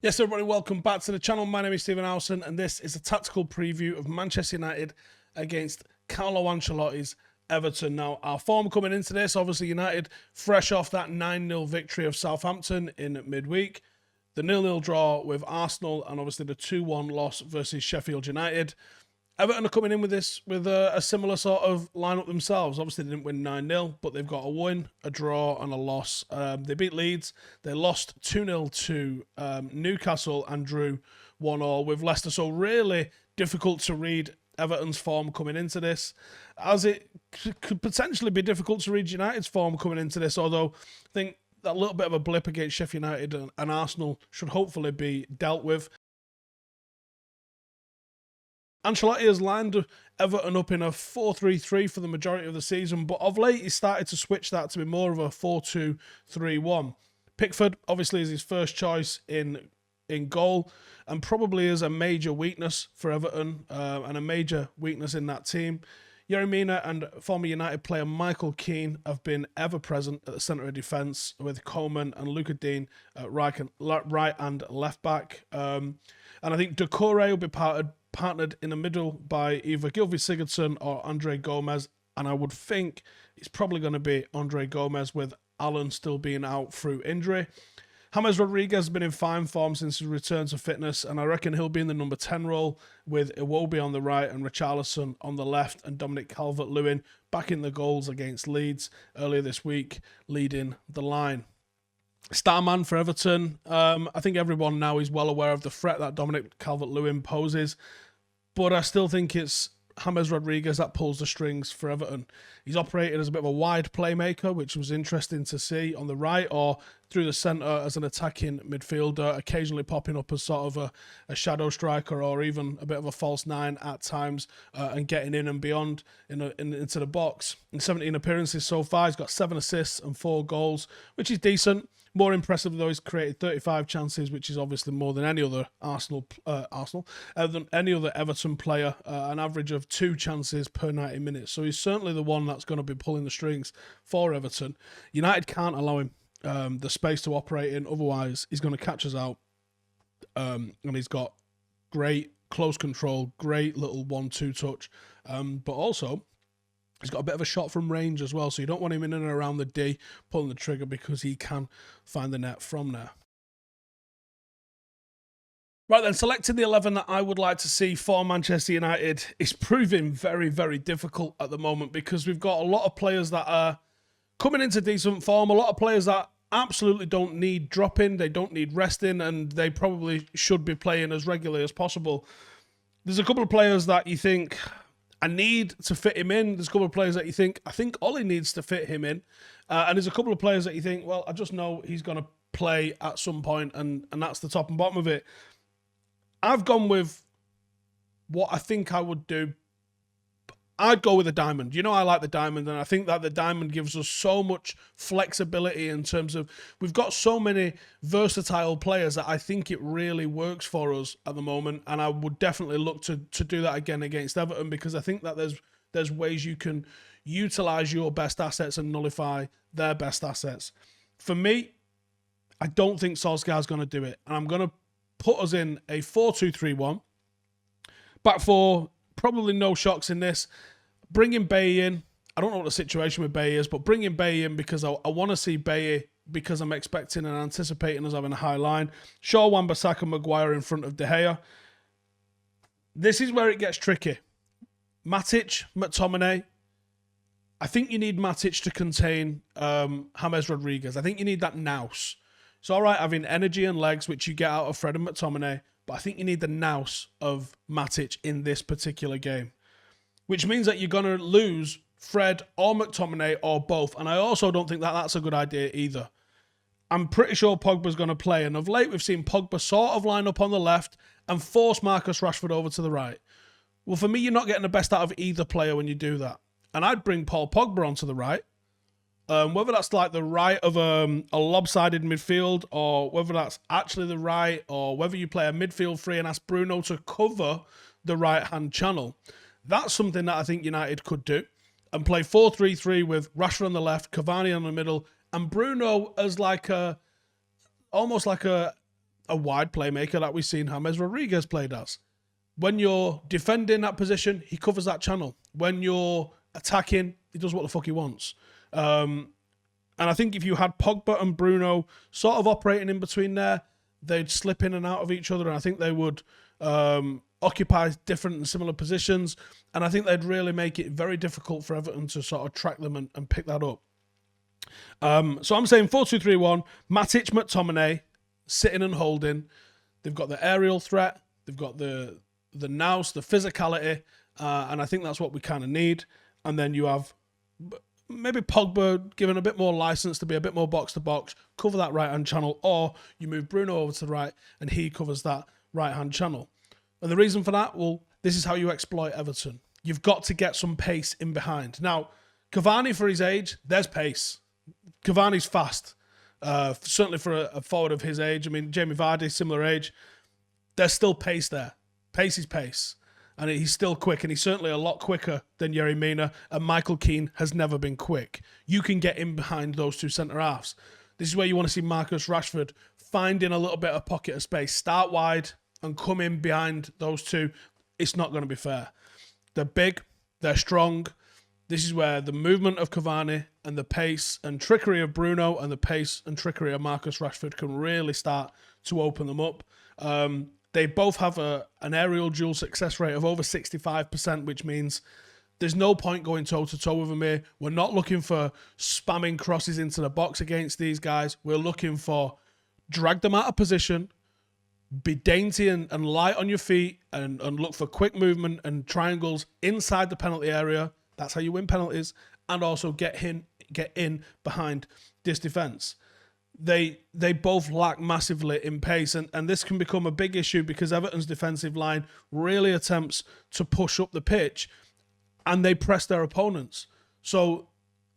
Yes, everybody, welcome back to the channel. My name is Stephen Howson, and this is a tactical preview of Manchester United against Carlo Ancelotti's Everton. Now, our form coming into this, obviously United fresh off that 9-0 victory of Southampton in midweek, the 0-0 draw with Arsenal, and obviously the 2-1 loss versus Sheffield United. Everton are coming in with this with a similar sort of lineup themselves. Obviously, they didn't win 9-0, but they've got a win, a draw, and a loss. They beat Leeds. They lost 2-0 to Newcastle and drew 1-1 with Leicester. So really difficult to read Everton's form coming into this, as it could potentially be difficult to read United's form coming into this, although I think that little bit of a blip against Sheffield United and Arsenal should hopefully be dealt with. Ancelotti has lined Everton up in a 4-3-3 for the majority of the season, but of late he started to switch that to be more of a 4-2-3-1. Pickford obviously is his first choice in goal, and probably is a major weakness for Everton and a major weakness in that team. Yerry Mina and former United player Michael Keane have been ever present at the centre of defence, with Coleman and Luca Dean at right and left back. And I think Doucouré will be partnered in the middle by either Gylfi Sigurdsson or Andre Gomez, and I would think it's probably going to be Andre Gomez, with Allen still being out through injury. James Rodriguez has been in fine form since his return to fitness, and I reckon he'll be in the number 10 role, with Iwobi on the right and Richarlison on the left, and Dominic Calvert-Lewin back in the goals against Leeds earlier this week, leading the line. Starman for Everton. I think everyone now is well aware of the threat that Dominic Calvert-Lewin poses, but I still think it's James Rodriguez that pulls the strings for Everton. He's operated as a bit of a wide playmaker, which was interesting to see on the right, or through the centre as an attacking midfielder, occasionally popping up as sort of a shadow striker or even a bit of a false nine at times, and getting in and beyond into the box. In 17 appearances so far, he's got 7 assists and 4 goals, which is decent. More impressive though, he's created 35 chances, which is obviously more than any other any other Everton player, an average of 2 chances per 90 minutes. So he's certainly the one that's going to be pulling the strings for Everton. United can't allow him the space to operate in, otherwise he's going to catch us out. And he's got great close control, great little 1-2 touch, but also he's got a bit of a shot from range as well, so you don't want him in and around the D pulling the trigger, because he can find the net from there. Right then, selecting the 11 that I would like to see for Manchester United is proving very, very difficult at the moment, because we've got a lot of players that are coming into decent form, a lot of players that absolutely don't need dropping, they don't need resting, and they probably should be playing as regularly as possible. There's a couple of players that you think, I need to fit him in. There's a couple of players that you think, I think Ollie needs to fit him in. And there's a couple of players that you think, well, I just know he's going to play at some point, and that's the top and bottom of it. I've gone with what I think I would do. I'd go with a diamond. You know, I like the diamond, and I think that the diamond gives us so much flexibility in terms of, we've got so many versatile players that I think it really works for us at the moment, and I would definitely look to do that again against Everton, because I think that there's ways you can utilise your best assets and nullify their best assets. For me, I don't think Solskjaer's going to do it, and I'm going to put us in a 4-2-3-1. Back four, probably no shocks in this. Bringing Bailly in. I don't know what the situation with Bailly is, but bringing Bailly in because I want to see Bailly, because I'm expecting and anticipating us having a high line. Shaw, Wan-Bissaka, Maguire in front of De Gea. This is where it gets tricky. Matic, McTominay. I think you need Matic to contain James Rodriguez. I think you need that nous. It's all right having energy and legs, which you get out of Fred and McTominay, but I think you need the nous of Matic in this particular game, which means that you're going to lose Fred or McTominay or both, and I also don't think that that's a good idea either. I'm pretty sure Pogba's going to play, and of late we've seen Pogba sort of line up on the left and force Marcus Rashford over to the right. Well, for me, you're not getting the best out of either player when you do that, and I'd bring Paul Pogba onto the right. Whether that's like the right of a lopsided midfield, or whether that's actually the right, or whether you play a midfield three and ask Bruno to cover the right-hand channel, that's something that I think United could do, and play 4-3-3 with Rashford on the left, Cavani on the middle, and Bruno as like almost like a a wide playmaker that we've seen James Rodriguez played as. When you're defending that position, he covers that channel. When you're attacking, he does what the fuck he wants. And I think if you had Pogba and Bruno sort of operating in between there, they'd slip in and out of each other, and I think they would occupy different and similar positions, and I think they'd really make it very difficult for Everton to sort of track them and pick that up. So I'm saying 4-2-3-1, Matic, McTominay, sitting and holding. They've got the aerial threat, they've got the nous, the physicality, and I think that's what we kind of need. And then you have maybe Pogba given a bit more license to be a bit more box-to-box, cover that right-hand channel, or you move Bruno over to the right and he covers that right-hand channel. And the reason for that, well, this is how you exploit Everton. You've got to get some pace in behind. Now, Cavani, for his age, there's pace. Cavani's fast, certainly for a forward of his age. I mean, Jamie Vardy, similar age. There's still pace there. Pace is pace. And he's still quick, and he's certainly a lot quicker than Yerry Mina, and Michael Keane has never been quick. You can get in behind those two centre-halves. This is where you want to see Marcus Rashford finding a little bit of pocket of space. Start wide and come in behind those two. It's not going to be fair. They're big, they're strong. This is where the movement of Cavani and the pace and trickery of Bruno and the pace and trickery of Marcus Rashford can really start to open them up. They both have an aerial duel success rate of over 65%, which means there's no point going toe-to-toe with them here. We're not looking for spamming crosses into the box against these guys. We're looking for drag them out of position, be dainty and light on your feet, and look for quick movement and triangles inside the penalty area. That's how you win penalties, and also get in behind this defence. They both lack massively in pace, and this can become a big issue because Everton's defensive line really attempts to push up the pitch, and they press their opponents. So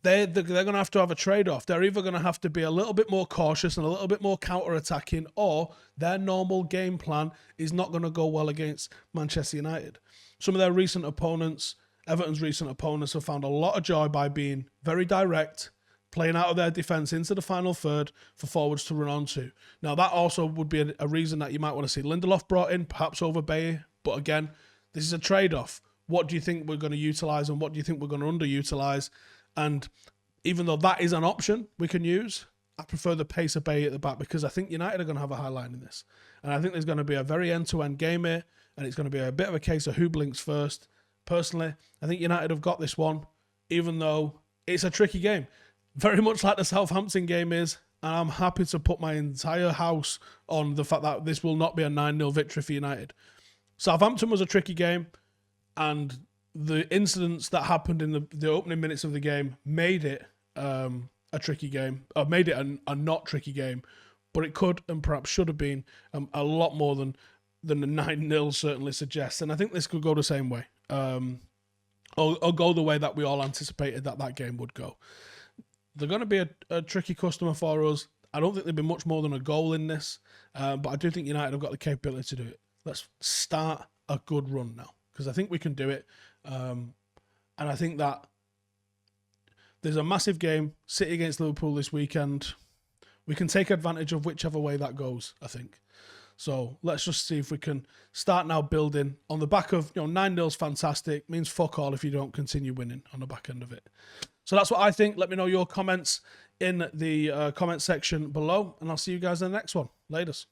they're going to have a trade-off. They're either going to have to be a little bit more cautious and a little bit more counter-attacking, or their normal game plan is not going to go well against Manchester United. Some of their recent opponents, Everton's recent opponents, have found a lot of joy by being very direct, playing out of their defence into the final third for forwards to run onto. Now, that also would be a reason that you might want to see Lindelof brought in, perhaps over Bailly. But again, this is a trade-off. What do you think we're going to utilise and what do you think we're going to underutilise? And even though that is an option we can use, I prefer the pace of Bailly at the back because I think United are going to have a high line in this. And I think there's going to be a very end-to-end game here, and it's going to be a bit of a case of who blinks first. Personally, I think United have got this one, even though it's a tricky game. Very much like the Southampton game is, and I'm happy to put my entire house on the fact that this will not be a 9-0 victory for United. Southampton was a tricky game, and the incidents that happened in the opening minutes of the game made it a tricky game, or made it a not tricky game, but it could and perhaps should have been a lot more than the 9-0 certainly suggests, and I think this could go the same way, or go the way that we all anticipated that game would go. They're going to be a tricky customer for us. I don't think there'll be much more than a goal in this, but I do think United have got the capability to do it. Let's start a good run now, because I think we can do it. And I think that there's a massive game, City against Liverpool this weekend. We can take advantage of whichever way that goes, I think. So let's just see if we can start now building on the back of, 9-0's fantastic, means fuck all if you don't continue winning on the back end of it. So that's what I think. Let me know your comments in the comment section below, and I'll see you guys in the next one. Laters.